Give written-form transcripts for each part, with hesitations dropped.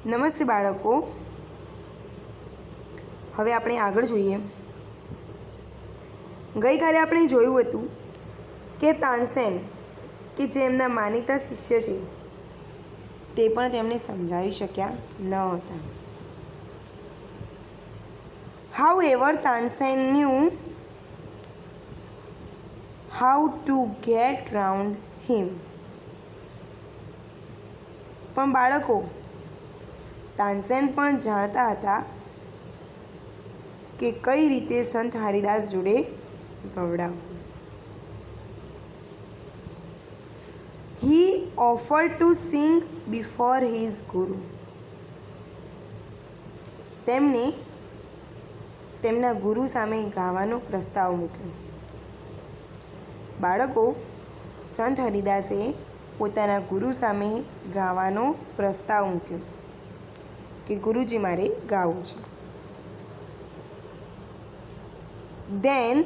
નમસ્તે બાળકો, હવે આપણે આગળ જોઈએ. ગઈકાલે આપણે જોયું હતું કે તાનસેન કે જે એમના માનીતા શિષ્ય છે તે પણ તેમને સમજાવી શક્યા ન હતા. However, Tansen knew how to get round him. પણ બાળકો, તાનસેન પણ જાણતા હતા કે કઈ રીતે સંત હરિદાસ જોડે ગવડાવવું. He offered to sing before his guru. તેમને તેમના ગુરુ સામે ગાવાનો પ્રસ્તાવ મૂક્યો. બાળકો, સંત હરિદાસે પોતાના ગુરુ સામે ગાવાનો પ્રસ્તાવ મૂક્યો કે ગુરુજી મારે ગાવું છે. Then,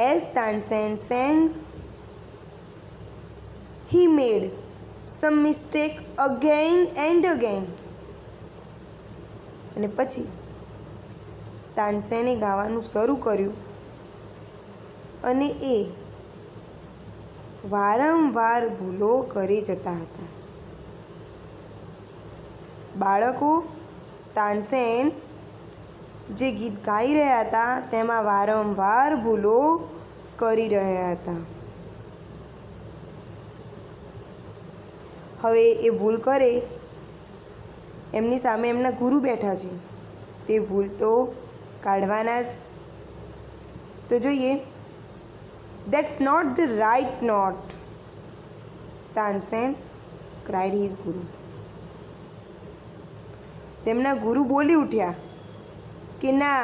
as Tansen sang, he made some mistake again and again. અને પછી તાનસેને ગાવાનું શરૂ કર્યું અને એ વારંવાર ભૂલો કરી જતા હતા. બાળકો, તાનસેન જે ગીત ગાઈ રહ્યા હતા તેમાં વારંવાર ભૂલો કરી રહ્યા હતા. હવે એ ભૂલ કરે, એમની સામે એમના ગુરુ બેઠા છે, તે ભૂલ તો કાઢવાના જ. તો જોઈએ, That's not the right note, Tansen cried his guru. તેમના ગુરુ બોલી ઉઠ્યા કે ના,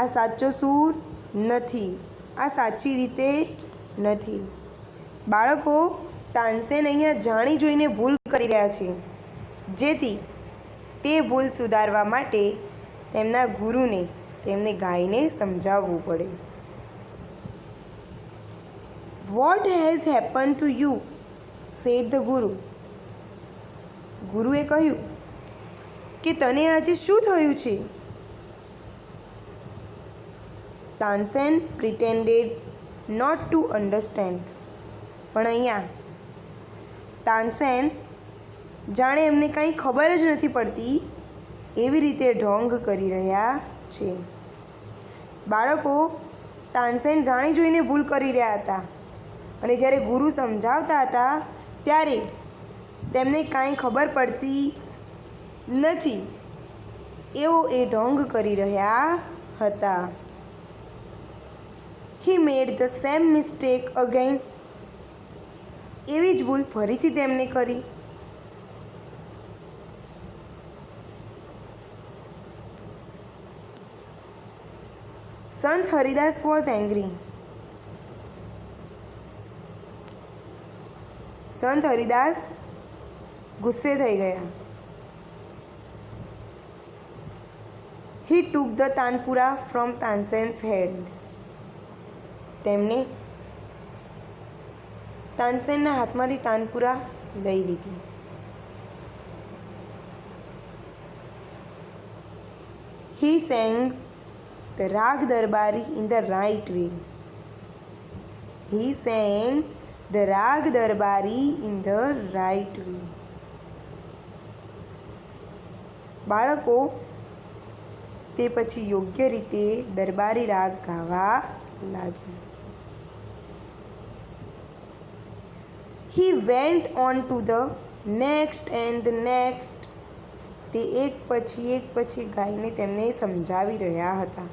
આ સાચો સૂર નથી, આ સાચી રીતે નથી. બાળકો, તાનસેન અહીંયા જાણી જોઈને ભૂલ કરી રહ્યા છે, જેથી તે ભૂલ સુધારવા માટે તેમના ગુરુને તેમને ગાઈને સમજાવવું પડે. What has happened to you? said the Guru. ગુરુએ કહ્યું કે તને આજે શું થયું છે? Tansen pretended not to understand. પણ અહીંયા તાનસેન જાણે એમને કંઈ ખબર જ નથી પડતી એવી રીતે ઢોંગ કરી રહ્યા છે. બાળકો, તાનસેન જાણી જોઈને ભૂલ કરી રહ્યા હતા અને જ્યારે ગુરુ સમજાવતા હતા ત્યારે તેમને કાંઈ ખબર પડતી નથી એવો એ ઢોંગ કરી રહ્યા હતા. He made the same mistake again. એવી જ ભૂલ ફરીથી તેમને કરી. સંત હરિદાસ was angry. સંત હરિદાસ ગુસ્સે થઈ ગયા. He took the tanpura from Tansen's head. તેમણે તાનસેનના હાથમાંથી તાનપુરા લઈ લીધી. He sang the Rag Darbari in the right way. He sang the Rag Darbari in the right way. બાળકો, તે પછી યોગ્ય રીતે દરબારી રાગ ગાવા લાગ્યા. He went on to the next and the next. તે એક પછી ગાઈને તેમને સમજાવી રહ્યા હતા.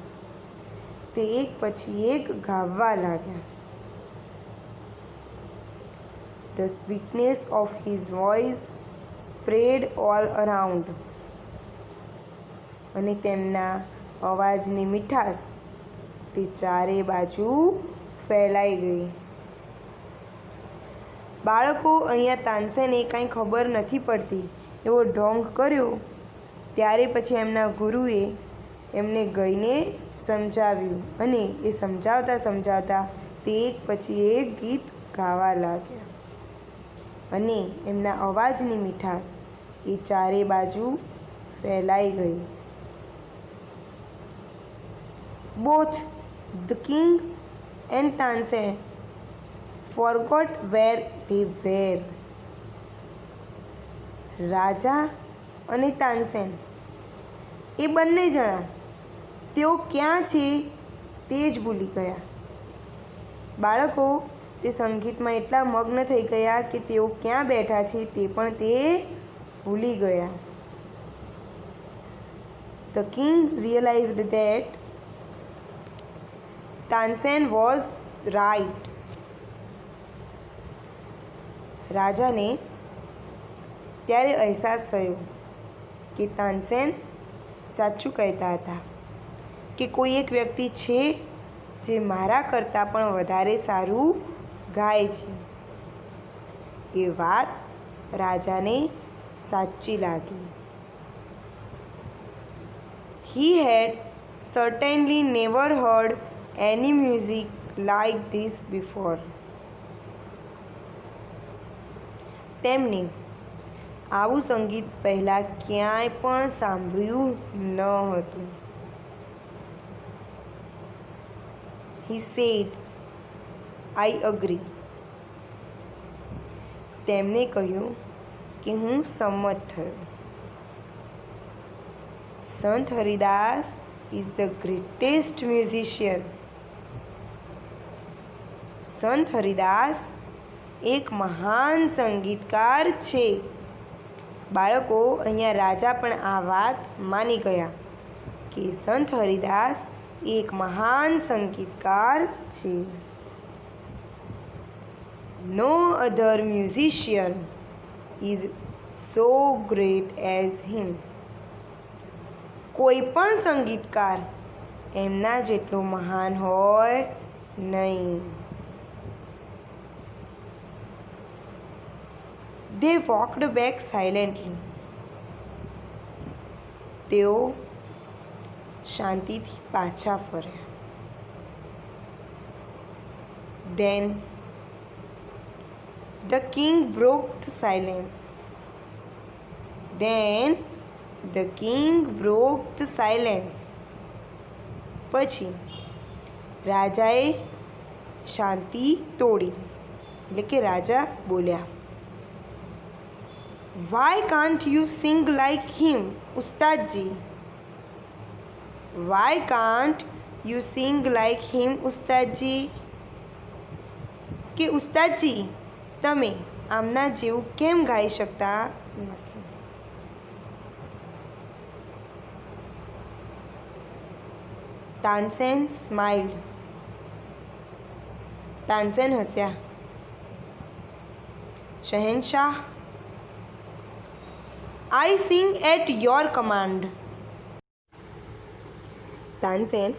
તે એક પછી એક ગાવા લાગ્યા. The sweetness of his voice spread all around. અને તેમના અવાજની મીઠાશ તે ચારે બાજુ ફેલાઈ ગઈ. બાળકો, અહીંયા તાનસેને કાંઈ ખબર નથી પડતી એવો ઢોંગ કર્યો ત્યારે પછી એમના ગુરુએ એમને ગઈને સમજાવ્યું અને એ સમજાવતા સમજાવતા તે એક પછી એક ગીત ગાવા લાગ્યા અને એમના અવાજની મીઠાશ એ ચારે બાજુ ફેલાઈ ગઈ. Both the king and Tansen forgot where they were. રાજા અને તાનસેન એ બંને જણા તેઓ ક્યાં છે તે જ ભૂલી ગયા. બાળકો તે સંગીતમાં એટલા મગ્ન થઈ ગયા કે તેઓ ક્યાં બેઠા છે તે પણ તે ભૂલી ગયા. The king realized that Tansen was right. રાજાને ત્યારે અહેસાસ થયો કે તાનસેન સાચું કહેતા હતા કે કોઈ એક વ્યક્તિ છે જે મારા કરતાં પણ વધારે સારું ગાય છે. એ વાત રાજાને સાચી લાગી. He had certainly never heard any music like this before. તેમણે આવું સંગીત પહેલાં ક્યાંય પણ સાંભળ્યું ન હતું. He said, I agree. તેમણે કહ્યું કે હું સંમત થયો. સંત Haridas is the greatest musician. સંત હરિદાસ એક મહાન સંગીતકાર છે. બાળકો અહીંયા રાજા પણ આ વાત માની ગયા કે સંત હરિદાસ એક મહાન સંગીતકાર છે. No other musician is so great as him. કોઈ પણ સંગીતકાર એમના જેટલો મહાન હોય નહીં. They walked back silently. તેઓ શાંતિથી પાછા ફર્યા. Then the king broke the silence. પછી રાજાએ શાંતિ તોડી. એટલે કે રાજા બોલ્યા, Why can't you sing like him, ઉસ્તાદજી? Why can't you sing like him, ઉસ્તાદજી? કે ઉસ્તાદજી તમે આમના જેવું કેમ ગાઈ શકતા નથી? તાનસેન સ્માઇલ્ડ. તાનસેન હસ્યા. શહેનશાહ, I sing at your command. Tansen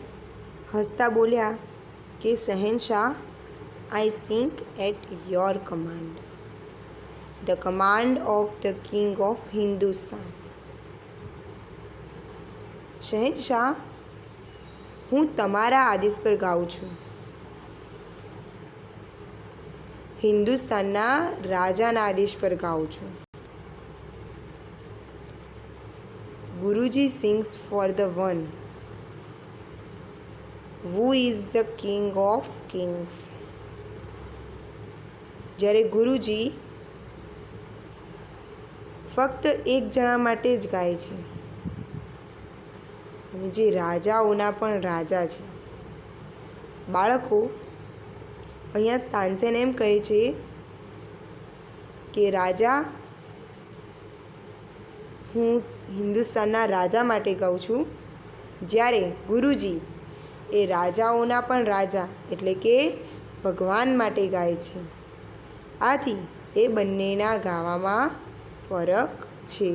હસતા બોલ્યા કે શહેનશાહ, I sing at your command. The command of the king of Hindustan. શહેનશાહ, હું તમારા આદેશ પર ગાઉં છું. હિન્દુસ્તાનના રાજાના આદેશ પર ગાઉં છું. Guruji sings for the one who is the king of kings. જ્યારે ગુરુજી ફક્ત એક જણા માટે જ ગાય છે અને જે રાજાઓના પણ રાજા છે. બાળકો અહીંયા તાનસેન એમ કહે છે કે રાજા, હું હિન્દુસ્તાનના રાજા માટે ગાઉં છું, જ્યારે ગુરુજી એ રાજાઓના પણ રાજા એટલે કે ભગવાન માટે ગાય છે. આથી એ બંનેના ગાવામાં ફરક છે.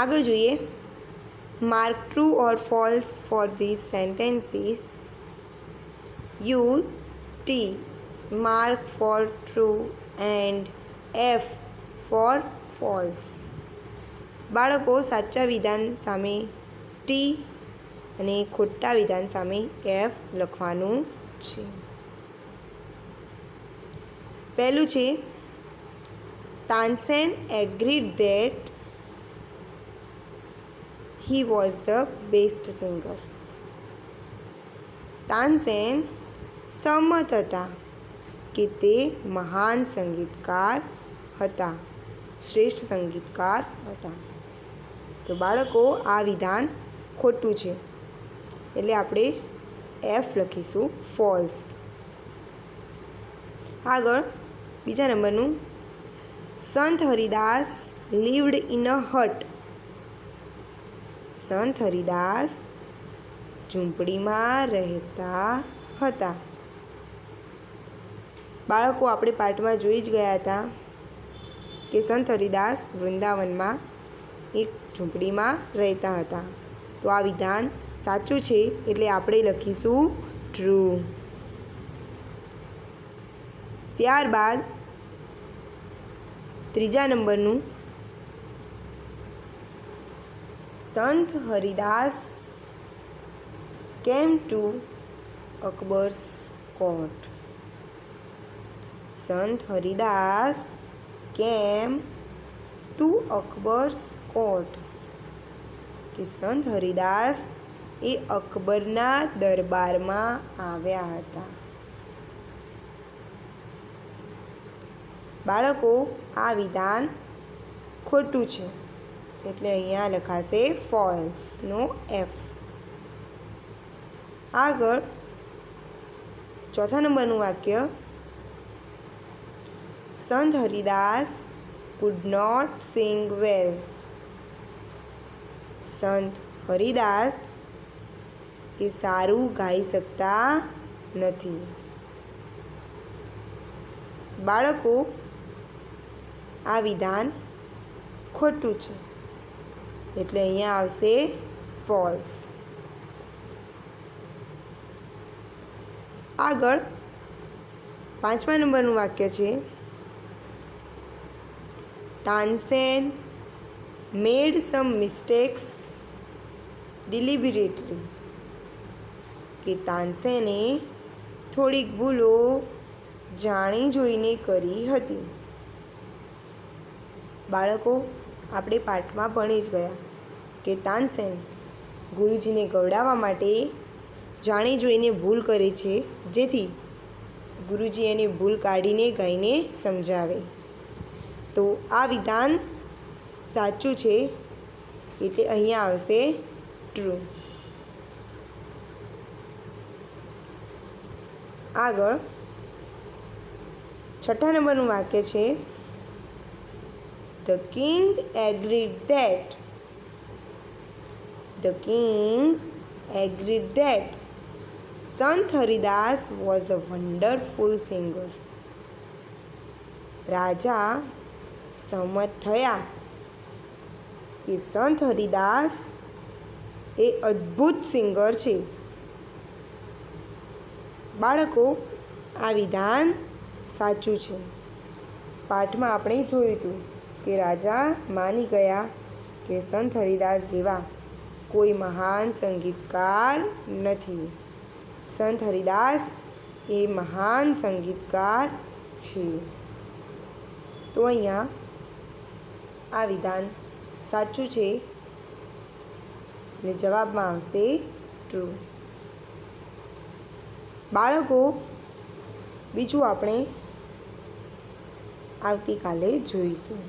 આગળ જોઈએ. Mark true or false for this sentences. Use T mark for true and F for false. બાળકો સાચા વિધાન સામે ટી અને ખોટા વિધાન સામે એફ લખવાનું છે. પહેલું છે Tansen agreed that he was the best singer. Tansen સહમત હતા કે તે મહાન સંગીતકાર હતા, શ્રેષ્ઠ સંગીતકાર હતા. તો બાળકો આ વિધાન ખોટું છે એટલે આપણે એફ લખીશું, ફોલ્સ. આગળ બીજા નંબરનું, સંત હરિદાસ લીવડ ઇન અ હટ. સંત હરિદાસ ઝૂંપડીમાં રહેતા હતા. બાળકો આપણે પાઠમાં જોઈ જ ગયા હતા કે સંત હરિદાસ વૃંદાવનમાં એક ઝૂંપડીમાં રહેતા હતા. તો આ વિધાન સાચું છે એટલે આપણે લખીશું ટ્રુ. ત્યારબાદ ત્રીજા નંબરનું, સંત હરિદાસ કેમ ટુ અકબર્સ કોર્ટ. સંત હરિદાસ કેમ ટુ અકબર્સ કોર્ટ, કે સંત હરિદાસ એ અકબરના દરબારમાં આવ્યા હતા. બાળકો આ વિધાન ખોટું છે એટલે અહીંયા લખાશે ફોલ્સ, નો એફ. આગળ ચોથા નંબરનું વાક્ય, સંત Haridas could not sing well. સંત હરિદાસ એ સારું ગાઈ શકતા નથી. બાળકો આ વિધાન ખોટું છે એટલે અહીંયા આવશે ફોલ્સ. આગળ પાંચમા નંબરનું વાક્ય છે, તાનસેન મેડ સમ મિસ્ટેક્સ ડિલિબરેટલી. કે તાનસેને થોડીક ભૂલો જાણી જોઈને કરી હતી. બાળકો આપણે પાઠમાં ભણી જ ગયા કે તાનસેન ગુરુજીને ગવડાવવા માટે જાણી જોઈને ભૂલ કરે છે, જેથી ગુરુજી એની ભૂલ કાઢીને ગાઈને સમજાવે. તો આ વિધાન સાચું છે એટલે અહીંયા આવશે ટ્રુ. આગળ છઠ્ઠા નંબરનું વાક્ય છે, The king agreed that Sant Haridas was a wonderful singer. રાજા સહમત થયા કે સંત હરિદાસ એ અદ્ભુત સિંગર છે. બાળકો આ વિધાન સાચું છે. પાઠમાં આપણે જોયું હતું કે રાજા માની ગયા કે સંત હરિદાસ જેવા કોઈ મહાન સંગીતકાર નથી. સંત હરિદાસ એ મહાન સંગીતકાર છે. તો અહીંયા આ વિધાન સાચું છે અને જવાબમાં આવશે ટ્રુ. બાળકો બીજું આપણે આવતીકાલે જોઈશું.